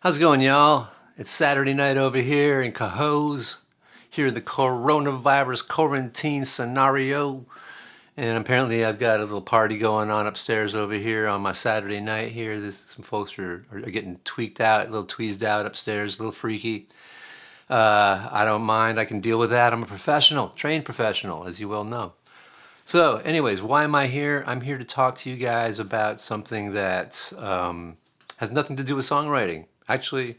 How's it going, y'all? It's Saturday night over here in Cohoes, here in the coronavirus quarantine scenario. And apparently I've got a little party going on upstairs over here on my Saturday night here. Some folks are getting tweaked out, a little tweezed out upstairs, a little freaky. I don't mind. I can deal with that. I'm a professional, trained professional, as you well know. So anyways, why am I here? I'm here to talk to you guys about something that has nothing to do with songwriting. Actually,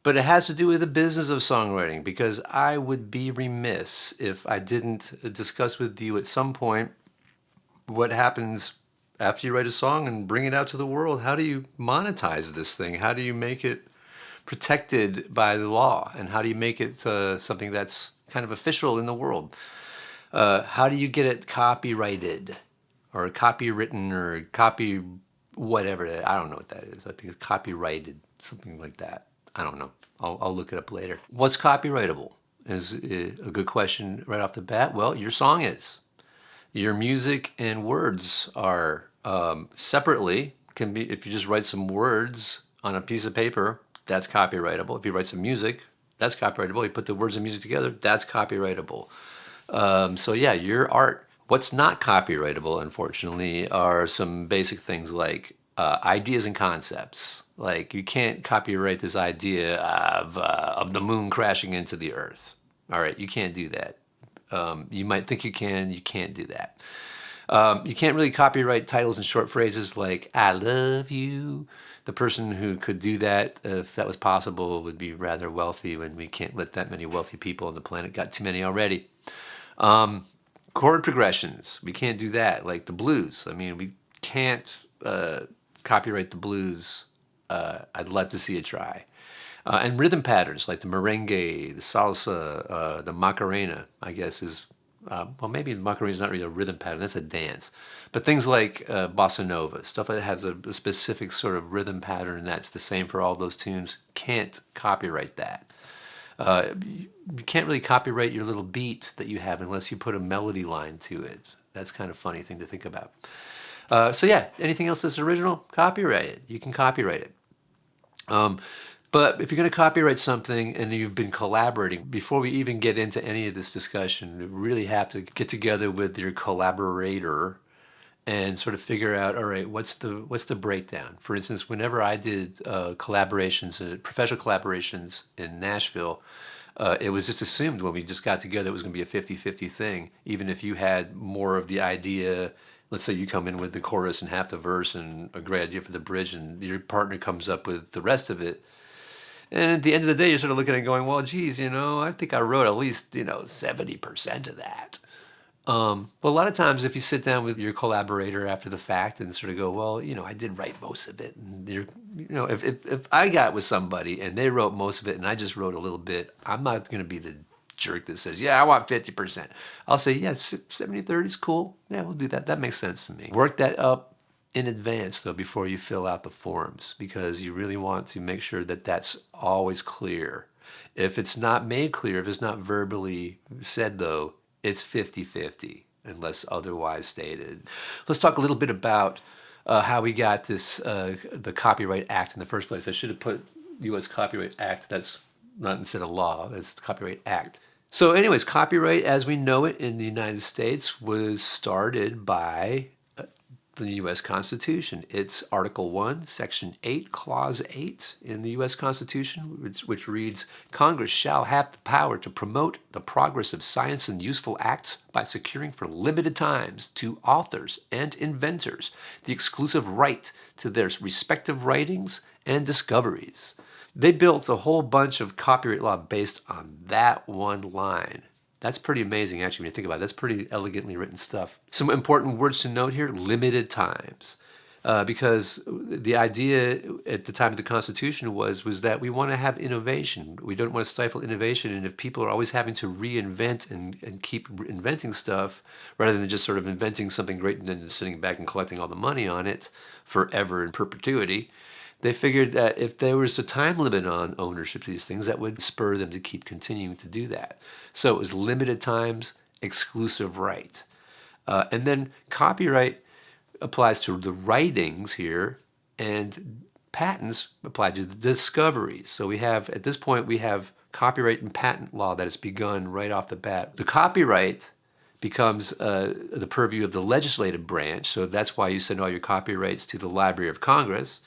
but it has to do with the business of songwriting, because I would be remiss if I didn't discuss with you at some point what happens after you write a song and bring it out to the world. How do you monetize this thing? How do you make it protected by the law? And how do you make it something that's kind of official in the world? How do you get it copyrighted or copywritten or copy whatever? I don't know what that is. I think it's copyrighted, something like that. I don't know. I'll look it up later. What's copyrightable is a good question right off the bat. Well, your song is. Your music and words are separately, can be, if you just write some words on a piece of paper, that's copyrightable. If you write some music, that's copyrightable. You put the words and music together, that's copyrightable. So yeah, your art. What's not copyrightable, unfortunately, are some basic things like ideas and concepts. Like you can't copyright this idea of the moon crashing into the earth. All right, you can't do that. You might think you can. You can't do that. You can't really copyright titles and short phrases like "I love you." The person who could do that, if that was possible, would be rather wealthy. When we can't let that many wealthy people on the planet, got too many already. Chord progressions, we can't do that. Like the blues, I mean, we can't copyright the blues. I'd love to see it try. And rhythm patterns like the merengue, the salsa, the macarena, I guess is, well, maybe the macarena is not really a rhythm pattern, that's a dance. But things like bossa nova, stuff that has a specific sort of rhythm pattern and that's the same for all those tunes, can't copyright that. You can't really copyright your little beat that you have unless you put a melody line to it. That's kind of funny thing to think about. So yeah, anything else that's original, copyright it. You can copyright it. But if you're going to copyright something and you've been collaborating, before we even get into any of this discussion, you really have to get together with your collaborator and sort of figure out, all right, what's the breakdown? For instance, whenever I did collaborations, professional collaborations in Nashville, it was just assumed when we just got together it was going to be a 50-50 thing. Even if you had more of the idea, let's say you come in with the chorus and half the verse and a great idea for the bridge, and your partner comes up with the rest of it. And at the end of the day, you're sort of looking at it going, well, geez, I think I wrote at least, 70% of that. But a lot of times if you sit down with your collaborator after the fact and sort of go, well, I did write most of it. And if I got with somebody and they wrote most of it and I just wrote a little bit, I'm not going to be the jerk that says, yeah, I want 50%. I'll say, yeah, 70-30 is cool. Yeah, we'll do that. That makes sense to me. Work that up in advance, though, before you fill out the forms, because you really want to make sure that that's always clear. If it's not made clear, if it's not verbally said, though, it's 50-50 unless otherwise stated. Let's talk a little bit about how we got this, the Copyright Act in the first place. I should have put U.S. Copyright Act. That's not instead of law. That's the Copyright Act. So anyways, copyright as we know it in the United States was started by the U.S. Constitution. It's Article 1, Section 8, Clause 8 in the U.S. Constitution, which reads, Congress shall have the power to promote the progress of science and useful acts by securing for limited times to authors and inventors the exclusive right to their respective writings and discoveries. They built a whole bunch of copyright law based on that one line. That's pretty amazing, actually, when you think about it. That's pretty elegantly written stuff. Some important words to note here, limited times. Because the idea at the time of the Constitution was that we want to have innovation. We don't want to stifle innovation, and if people are always having to reinvent and keep inventing stuff, rather than just sort of inventing something great and then sitting back and collecting all the money on it forever in perpetuity, they figured that if there was a time limit on ownership of these things, that would spur them to keep continuing to do that. So it was limited times, exclusive right. And then copyright applies to the writings here, and patents apply to the discoveries. So we have, at this point, we have copyright and patent law that has begun right off the bat. The copyright becomes the purview of the legislative branch, so that's why you send all your copyrights to the Library of Congress,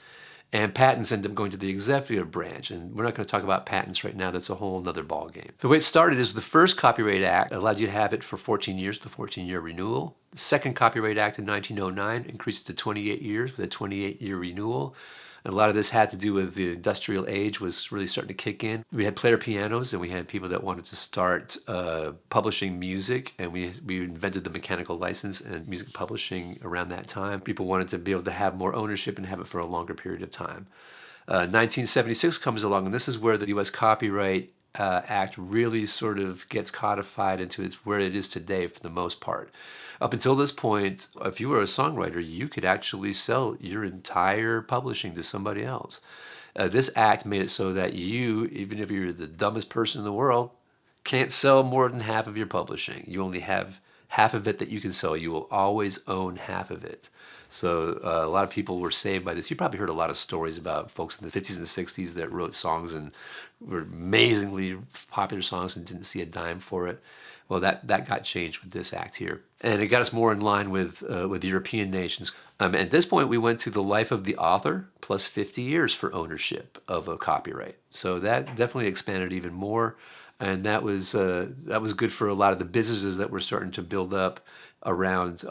and patents end up going to the executive branch. And we're not going to talk about patents right now. That's a whole other ballgame. The way it started is the first Copyright Act allowed you to have it for 14 years, the 14-year renewal. The second Copyright Act in 1909 increased it to 28 years with a 28-year renewal. And a lot of this had to do with the industrial age was really starting to kick in. We had player pianos, and we had people that wanted to start publishing music, and we invented the mechanical license and music publishing around that time. People wanted to be able to have more ownership and have it for a longer period of time. 1976 comes along, and this is where the U.S. Copyright Act really sort of gets codified into where it is today for the most part. Up until this point, if you were a songwriter, you could actually sell your entire publishing to somebody else. This act made it so that you, even if you're the dumbest person in the world, can't sell more than half of your publishing. You only have half of it that you can sell. You will always own half of it. So a lot of people were saved by this. You probably heard a lot of stories about folks in the 50s and the 60s that wrote songs and were amazingly popular songs and didn't see a dime for it. Well, that got changed with this act here. And it got us more in line with European nations. At this point, we went to the life of the author plus 50 years for ownership of a copyright. So that definitely expanded even more. And that was good for a lot of the businesses that were starting to build up around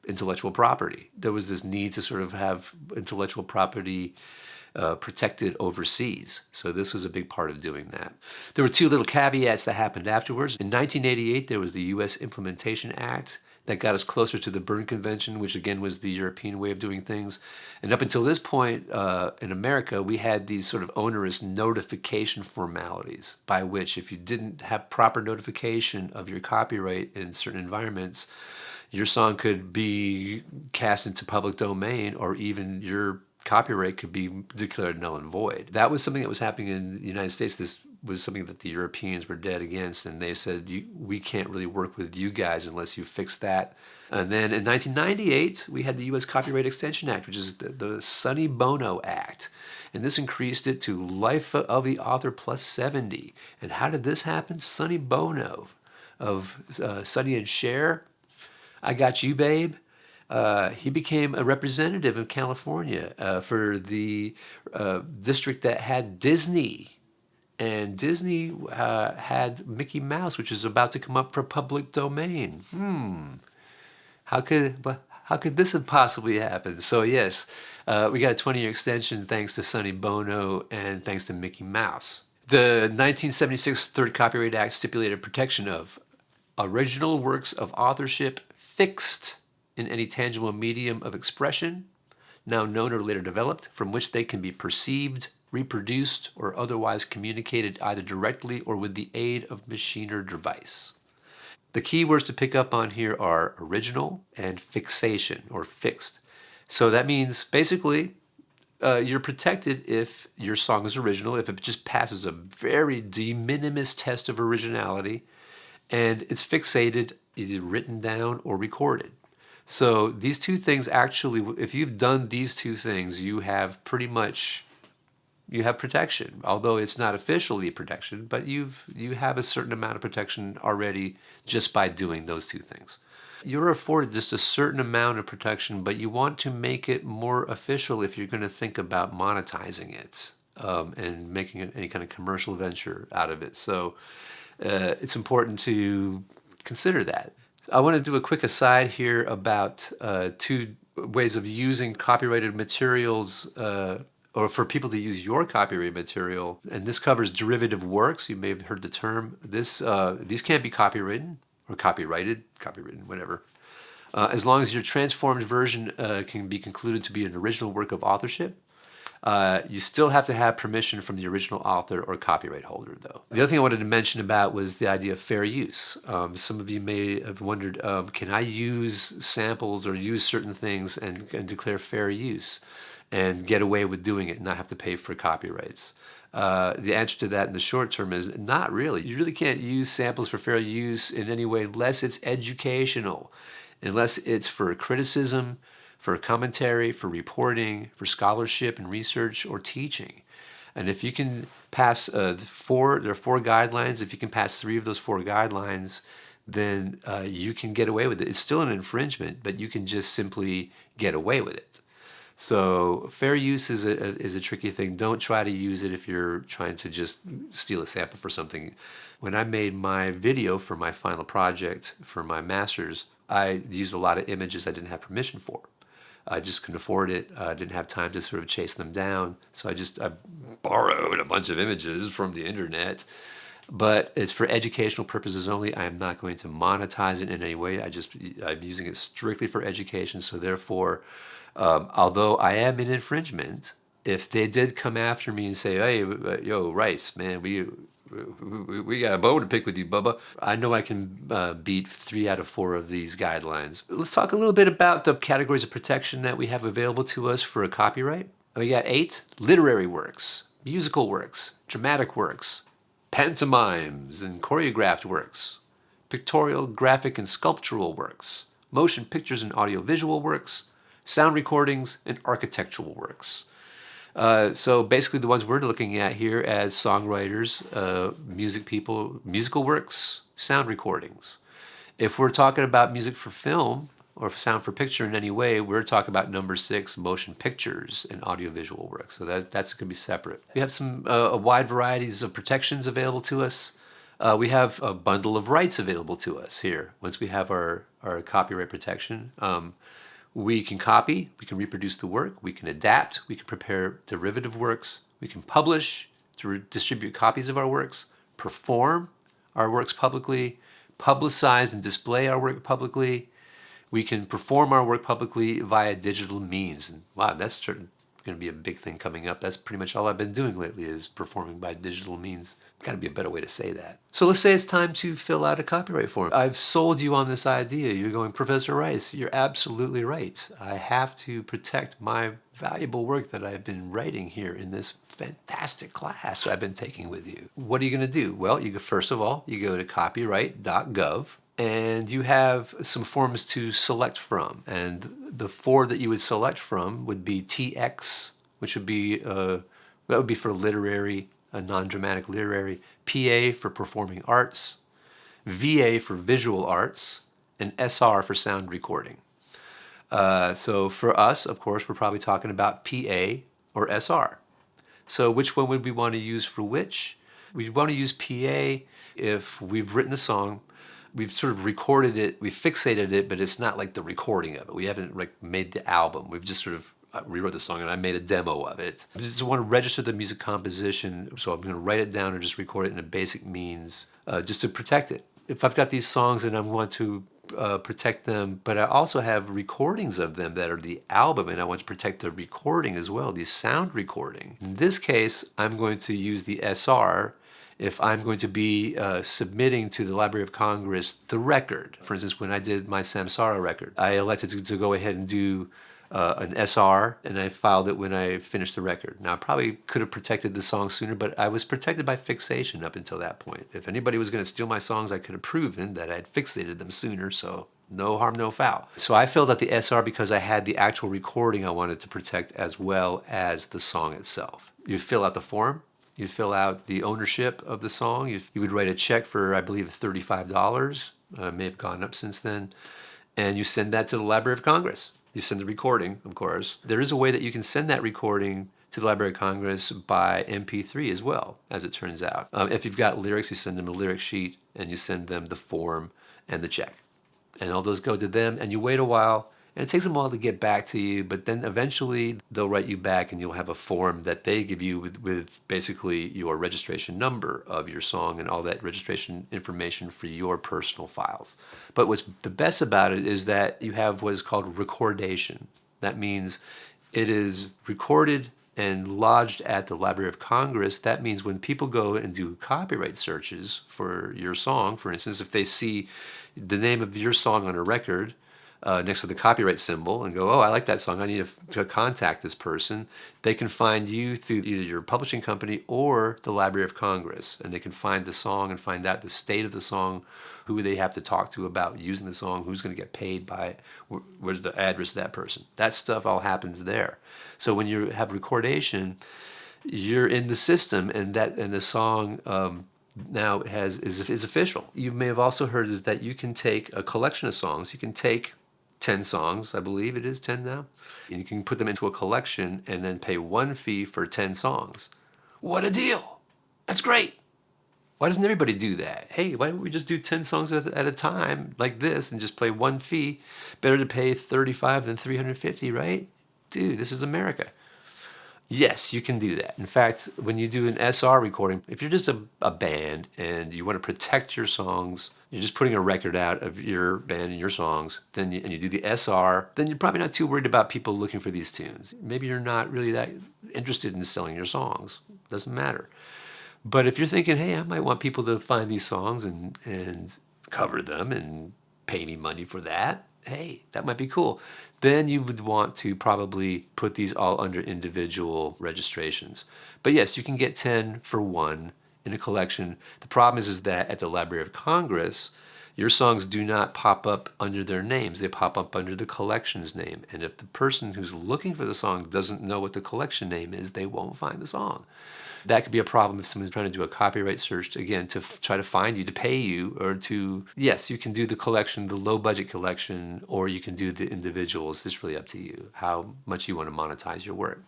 intellectual property. There was this need to sort of have intellectual property protected overseas. So this was a big part of doing that. There were two little caveats that happened afterwards. In 1988, there was the U.S. Implementation Act that got us closer to the Berne Convention, which again was the European way of doing things. And up until this point in America, we had these sort of onerous notification formalities by which if you didn't have proper notification of your copyright in certain environments, your song could be cast into public domain, or even your copyright could be declared null and void. That was something that was happening in the United States. This was something that the Europeans were dead against, and they said, we can't really work with you guys unless you fix that. And then in 1998, we had the U.S. Copyright Extension Act, which is the Sonny Bono Act. And this increased it to life of the author plus 70. And how did this happen? Sonny Bono of Sonny and Cher, I Got You, Babe. He became a representative of California for the district that had Disney. And Disney had Mickey Mouse, which is about to come up for public domain. How could this have possibly happened? So yes, we got a 20-year extension thanks to Sonny Bono and thanks to Mickey Mouse. The 1976 Third Copyright Act stipulated protection of original works of authorship fixed in any tangible medium of expression, now known or later developed, from which they can be perceived, reproduced, or otherwise communicated either directly or with the aid of machine or device. The key words to pick up on here are original and fixation, or fixed. So that means basically you're protected if your song is original, if it just passes a very de minimis test of originality, and it's fixated, either written down or recorded. So these two things actually, if you've done these two things, you have protection. Although it's not officially protection, but you have a certain amount of protection already just by doing those two things. You're afforded just a certain amount of protection, but you want to make it more official if you're going to think about monetizing it and making it any kind of commercial venture out of it. So it's important to consider that. I want to do a quick aside here about two ways of using copyrighted materials or for people to use your copyrighted material. And this covers derivative works. You may have heard the term. These can't be copywritten or copywritten, whatever. As long as your transformed version can be concluded to be an original work of authorship. You still have to have permission from the original author or copyright holder, though. The other thing I wanted to mention about was the idea of fair use. Some of you may have wondered, can I use samples or use certain things and declare fair use and get away with doing it and not have to pay for copyrights? The answer to that in the short term is not really. You really can't use samples for fair use in any way unless it's educational, unless it's for criticism, for commentary, for reporting, for scholarship and research or teaching. And if you can pass there are 4 guidelines. If you can pass 3 of those 4 guidelines, then you can get away with it. It's still an infringement, but you can just simply get away with it. So fair use is a tricky thing. Don't try to use it if you're trying to just steal a sample for something. When I made my video for my final project for my master's, I used a lot of images I didn't have permission for. I just couldn't afford it. I didn't have time to sort of chase them down. So I borrowed a bunch of images from the internet. But it's for educational purposes only. I am not going to monetize it in any way. I'm using it strictly for education. So therefore, although I am in infringement, if they did come after me and say, "Hey, yo, Rice, man, we got a bone to pick with you, Bubba," I know I can beat 3 out of 4 of these guidelines. Let's talk a little bit about the categories of protection that we have available to us for a copyright. We got 8: literary works, musical works, dramatic works, pantomimes and choreographed works, pictorial, graphic, and sculptural works, motion pictures and audiovisual works, sound recordings, and architectural works. So basically the ones we're looking at here as songwriters, music people, musical works, sound recordings. If we're talking about music for film or sound for picture in any way, we're talking about number 6, motion pictures and audiovisual works. So that's going to be separate. We have some a wide varieties of protections available to us. We have a bundle of rights available to us here. Once we have our copyright protection, we can copy, we can reproduce the work, we can adapt, we can prepare derivative works, we can publish to distribute copies of our works, perform our works publicly, publicize and display our work publicly. We can perform our work publicly via digital means. And wow, that's going to be a big thing coming up. That's pretty much all I've been doing lately is performing by digital means. Got to be a better way to say that. So let's say it's time to fill out a copyright form. I've sold you on this idea. You're going, "Professor Rice, you're absolutely right. I have to protect my valuable work that I've been writing here in this fantastic class I've been taking with you." What are you going to do? Well, first of all, you go to copyright.gov. And you have some forms to select from. And the 4 that you would select from would be TX, which would be, that would be for literary, non-dramatic literary, PA for performing arts, VA for visual arts, and SR for sound recording. So for us, of course, we're probably talking about PA or SR. So which one would we want to use for which? We want to use PA if we've written a song, we've sort of recorded it, we fixated it, but it's not like the recording of it. We haven't like made the album. We've just sort of rewrote the song and I made a demo of it. I just want to register the music composition, so I'm going to write it down or just record it in a basic means just to protect it. If I've got these songs and I want to protect them, but I also have recordings of them that are the album and I want to protect the recording as well, the sound recording. In this case, I'm going to use the SR if I'm going to be submitting to the Library of Congress the record. For instance, when I did my Samsara record, I elected to go ahead and do an SR, and I filed it when I finished the record. Now, I probably could have protected the song sooner, but I was protected by fixation up until that point. If anybody was going to steal my songs, I could have proven that I had fixated them sooner, so no harm, no foul. So I filled out the SR because I had the actual recording I wanted to protect as well as the song itself. You fill out the form. You'd fill out the ownership of the song. You would write a check for, I believe, $35. May have gone up since then. And you send that to the Library of Congress. You send the recording, of course. There is a way that you can send that recording to the Library of Congress by MP3 as well, as it turns out. If you've got lyrics, you send them a lyric sheet, and you send them the form and the check. And all those go to them, and you wait a while. And it takes them a while to get back to you, but then eventually they'll write you back and you'll have a form that they give you with basically your registration number of your song and all that registration information for your personal files. But what's the best about it is that you have what is called recordation. That means it is recorded and lodged at the Library of Congress. That means when people go and do copyright searches for your song, for instance, if they see the name of your song on a record, next to the copyright symbol and go, oh, I like that song. I need to contact this person. They can find you through either your publishing company or the Library of Congress. And they can find the song and find out the state of the song, who they have to talk to about using the song, who's going to get paid by it, where's the address of that person. That stuff all happens there. So when you have recordation, you're in the system, and the song now is official. You may have also heard is that you can take a collection of songs. You can take 10 songs, I believe it is 10 now, and you can put them into a collection and then pay one fee for 10 songs. What a deal! That's great. Why doesn't everybody do that? Hey, why don't we just do 10 songs at a time like this and just play one fee? Better to pay 35 than 350, right? Dude, this is America. Yes, you can do that. In fact, when you do an SR recording, if you're just a band and you want to protect your songs, you're just putting a record out of your band and your songs, and you do the SR, then you're probably not too worried about people looking for these tunes. Maybe you're not really that interested in selling your songs. Doesn't matter. But if you're thinking, hey, I might want people to find these songs and cover them and pay me money for that, hey, that might be cool. Then you would want to probably put these all under individual registrations. But yes, you can get 10 for one in a collection. The problem is that at the Library of Congress, your songs do not pop up under their names. They pop up under the collection's name. And if the person who's looking for the song doesn't know what the collection name is, they won't find the song. That could be a problem if someone's trying to do a copyright search, again, to try to find you, to pay you, or to, yes, you can do the collection, the low budget collection, or you can do the individuals. It's really up to you, how much you want to monetize your work.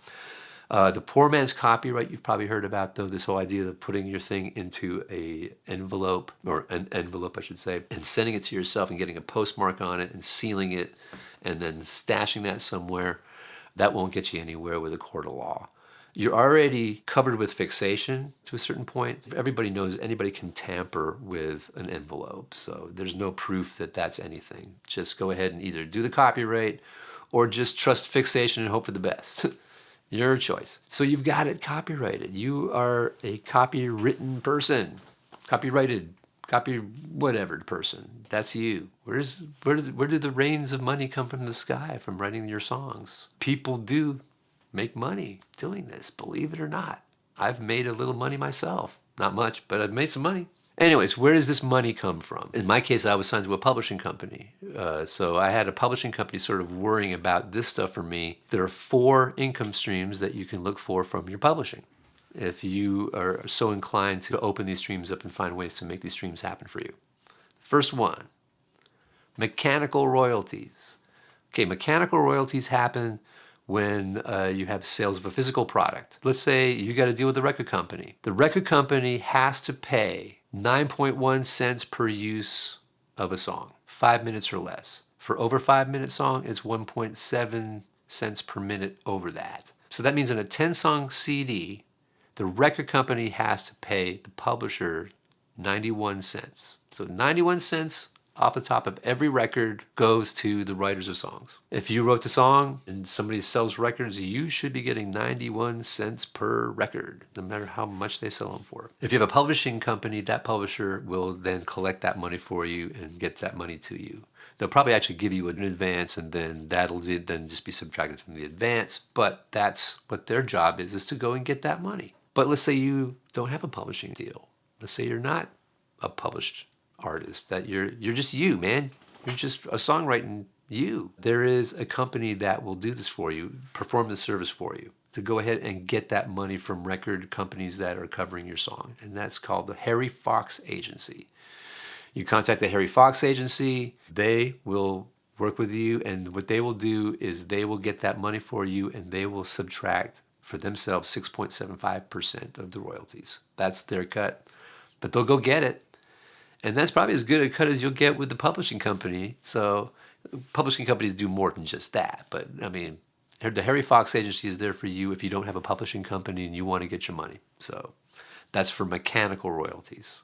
The poor man's copyright, you've probably heard about, though, this whole idea of putting your thing into an envelope, I should say, and sending it to yourself and getting a postmark on it and sealing it and then stashing that somewhere. That won't get you anywhere with a court of law. You're already covered with fixation to a certain point. Everybody knows anybody can tamper with an envelope, so there's no proof that that's anything. Just go ahead and either do the copyright or just trust fixation and hope for the best. Your choice. So you've got it copyrighted. You are a copywritten person, copyrighted, copy whatever person. That's you. Where do the rains of money come from the sky from writing your songs? People do make money doing this, believe it or not. I've made a little money myself. Not much, but I've made some money. Anyways, where does this money come from? In my case, I was signed to a publishing company. So I had a publishing company sort of worrying about this stuff for me. There are 4 income streams that you can look for from your publishing, if you are so inclined to open these streams up and find ways to make these streams happen for you. First one, mechanical royalties. Okay, mechanical royalties happen when you have sales of a physical product. Let's say you got to deal with the record company. The record company has to pay 9.1 cents per use of a song, 5 minutes or less. For over 5 minute song, it's 1.7 cents per minute over that. So that means on a 10 song CD, the record company has to pay the publisher 91 cents. So 91 cents off the top of every record goes to the writers of songs. If you wrote the song and somebody sells records, you should be getting 91 cents per record, no matter how much they sell them for. If you have a publishing company, that publisher will then collect that money for you and get that money to you. They'll probably actually give you an advance, and then that'll then just be subtracted from the advance. But that's what their job is to go and get that money. But let's say you don't have a publishing deal. Let's say you're not a published artist, that you're just you, man. You're just a songwriting you. There is a company that will do this for you, perform the service for you, to go ahead and get that money from record companies that are covering your song. And that's called the Harry Fox Agency. You contact the Harry Fox Agency, they will work with you, and what they will do is they will get that money for you, and they will subtract for themselves 6.75% of the royalties. That's their cut. But they'll go get it. And that's probably as good a cut as you'll get with the publishing company. So publishing companies do more than just that. But I mean, the Harry Fox Agency is there for you if you don't have a publishing company and you want to get your money. So that's for mechanical royalties.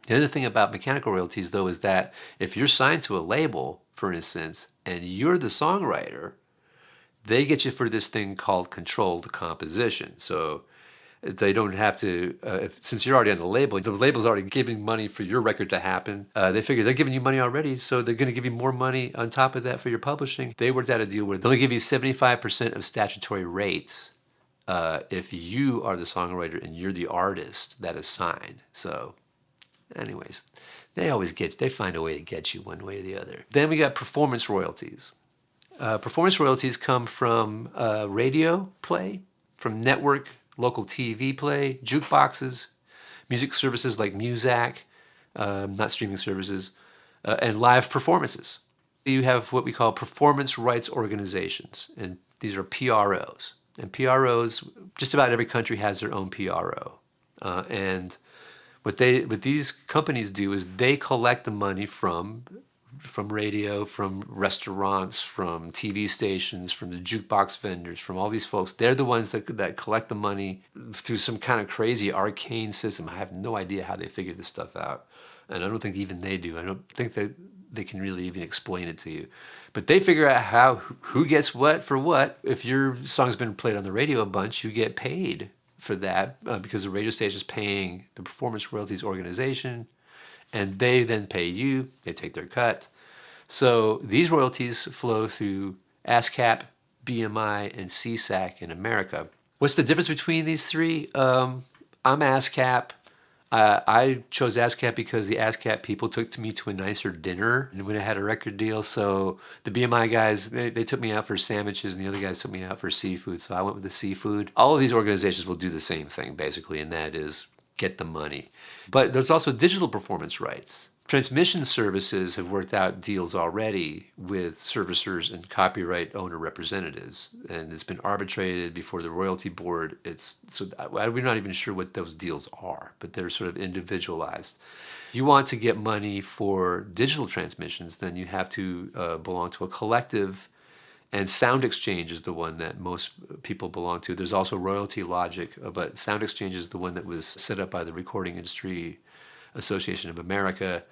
The other thing about mechanical royalties, though, is that if you're signed to a label, for instance, and you're the songwriter, they get you for this thing called controlled composition. So They don't have to, since you're already on the label's already giving money for your record to happen. They figure they're giving you money already, so they're going to give you more money on top of that for your publishing. They worked out a deal where they'll give you 75% of statutory rates if you are the songwriter and you're the artist that is signed. So, anyways, they find a way to get you one way or the other. Then we got performance royalties. Performance royalties come from radio play, from network, local TV play, jukeboxes, music services like Muzak, not streaming services, and live performances. You have what we call performance rights organizations, and these are PROs. And PROs, just about every country has their own PRO. And what these companies do is they collect the money from radio, from restaurants, from TV stations, from the jukebox vendors, from all these folks. They're the ones that collect the money through some kind of crazy arcane system. I have no idea how they figure this stuff out. And I don't think even they do. I don't think that they can really even explain it to you. But they figure out who gets what for what. If your song's been played on the radio a bunch, you get paid for that because the radio station is paying the performance royalties organization, and they then pay you. They take their cut. So these royalties flow through ASCAP, BMI, and CSAC in America. What's the difference between these three? I'm ASCAP. I chose ASCAP because the ASCAP people took me to a nicer dinner and when I had a record deal. So the BMI guys, they took me out for sandwiches and the other guys took me out for seafood. So I went with the seafood. All of these organizations will do the same thing basically, and that is get the money. But there's also digital performance rights. Transmission services have worked out deals already with servicers and copyright owner representatives, and it's been arbitrated before the royalty board. We're not even sure what those deals are, but they're sort of individualized. If you want to get money for digital transmissions, then you have to belong to a collective, and Sound Exchange is the one that most people belong to. There's also Royalty Logic, but Sound Exchange is the one that was set up by the Recording Industry Association of America.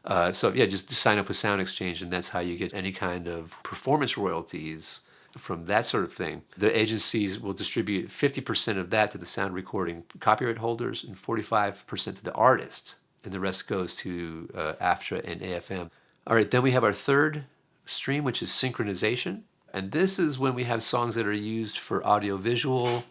Just sign up with Sound Exchange, and that's how you get any kind of performance royalties from that sort of thing. The agencies will distribute 50% of that to the sound recording copyright holders and 45% to the artist, and the rest goes to AFTRA and AFM. All right, then we have our third stream, which is synchronization, and this is when we have songs that are used for audiovisual,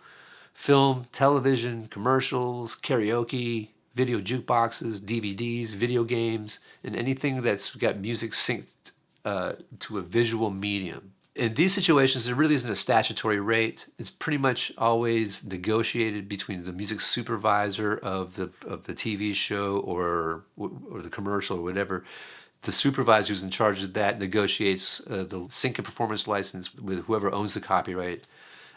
film, television, commercials, karaoke, video jukeboxes, DVDs, video games, and anything that's got music synced to a visual medium. In these situations, there really isn't a statutory rate. It's pretty much always negotiated between the music supervisor of the TV show or the commercial or whatever. The supervisor who's in charge of that negotiates the sync and performance license with whoever owns the copyright.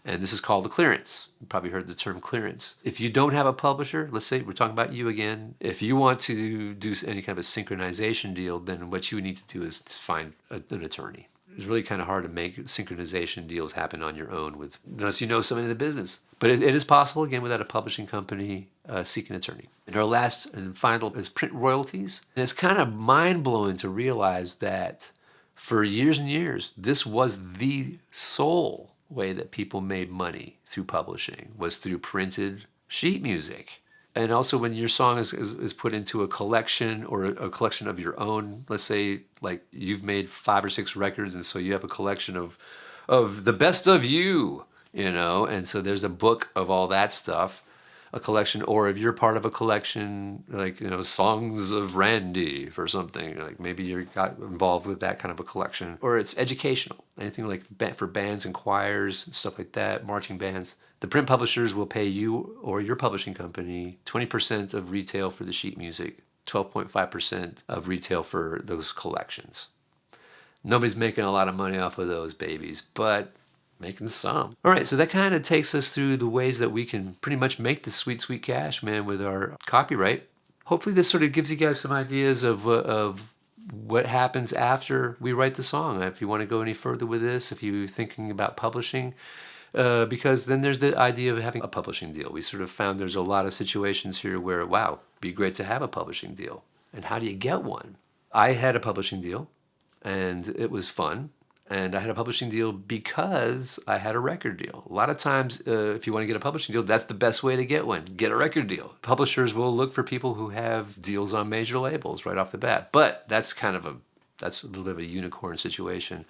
And this is called a clearance. You probably heard the term clearance. If you don't have a publisher, let's say we're talking about you again, if you want to do any kind of a synchronization deal, then what you would need to do is find an attorney. It's really kind of hard to make synchronization deals happen on your own unless you know somebody in the business. But it is possible, again, without a publishing company, seek an attorney. And our last and final is print royalties. And it's kind of mind-blowing to realize that for years and years, this was the sole way that people made money through publishing, was through printed sheet music. And also when your song is put into a collection or a collection of your own, let's say like you've made 5 or 6 records and so you have a collection of the best of you, and so there's a book of all that stuff, a collection, or if you're part of a collection, like, Songs of Randy for something, like maybe you got involved with that kind of a collection, or it's educational, anything like for bands and choirs, stuff like that, marching bands. The print publishers will pay you or your publishing company 20% of retail for the sheet music, 12.5% of retail for those collections. Nobody's making a lot of money off of those babies, but making some. All right, so that kind of takes us through the ways that we can pretty much make the sweet, sweet cash, man, with our copyright. Hopefully this sort of gives you guys some ideas of what happens after we write the song. If you want to go any further with this, if you're thinking about publishing, because then there's the idea of having a publishing deal. We sort of found there's a lot of situations here where, wow, it'd be great to have a publishing deal. And how do you get one? I had a publishing deal, and it was fun. And I had a publishing deal because I had a record deal. A lot of times, if you want to get a publishing deal, that's the best way to get one. Get a record deal. Publishers will look for people who have deals on major labels right off the bat. But that's a little bit of a unicorn situation.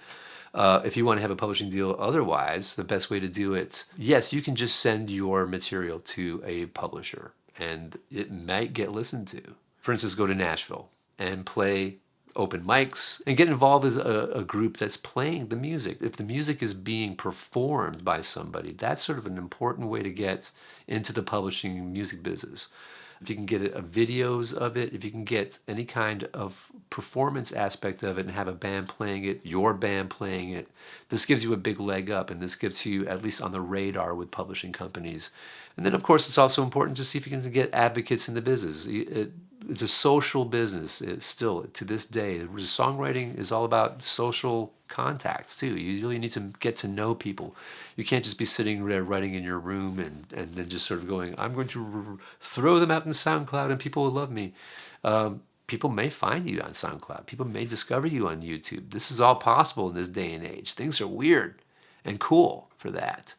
If you want to have a publishing deal otherwise, the best way to do it, yes, you can just send your material to a publisher and it might get listened to. For instance, go to Nashville and play open mics and get involved as a group that's playing the music. If the music is being performed by somebody, that's sort of an important way to get into the publishing music business. If you can get videos of it, if you can get any kind of performance aspect of it and have a band playing it, your band playing it, this gives you a big leg up, and this gets you at least on the radar with publishing companies. And then, of course, it's also important to see if you can get advocates in the business. It's a social business still to this day. Songwriting is all about social contacts too. You really need to get to know people. You can't just be sitting there writing in your room and then just sort of going, I'm going to throw them out in SoundCloud and people will love me. People may find you on SoundCloud. People may discover you on YouTube. This is all possible in this day and age. Things are weird and cool for that.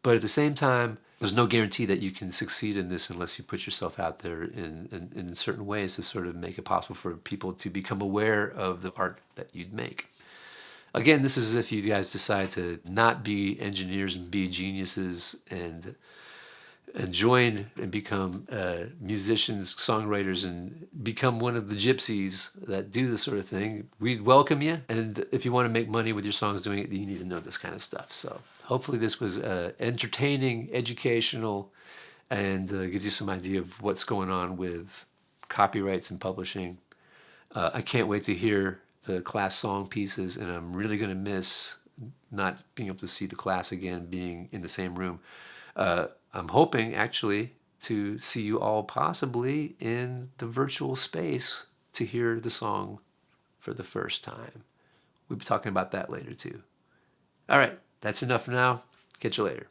But at the same time, there's no guarantee that you can succeed in this unless you put yourself out there in certain ways to sort of make it possible for people to become aware of the art that you'd make. Again, this is if you guys decide to not be engineers and be geniuses and join and become musicians, songwriters, and become one of the gypsies that do this sort of thing. We'd welcome you. And if you want to make money with your songs doing it, you need to know this kind of stuff. So hopefully this was entertaining, educational, and gives you some idea of what's going on with copyrights and publishing. I can't wait to hear the class song pieces, and I'm really going to miss not being able to see the class again, being in the same room. I'm hoping actually to see you all possibly in the virtual space to hear the song for the first time. We'll be talking about that later too. All right, that's enough for now. Catch you later.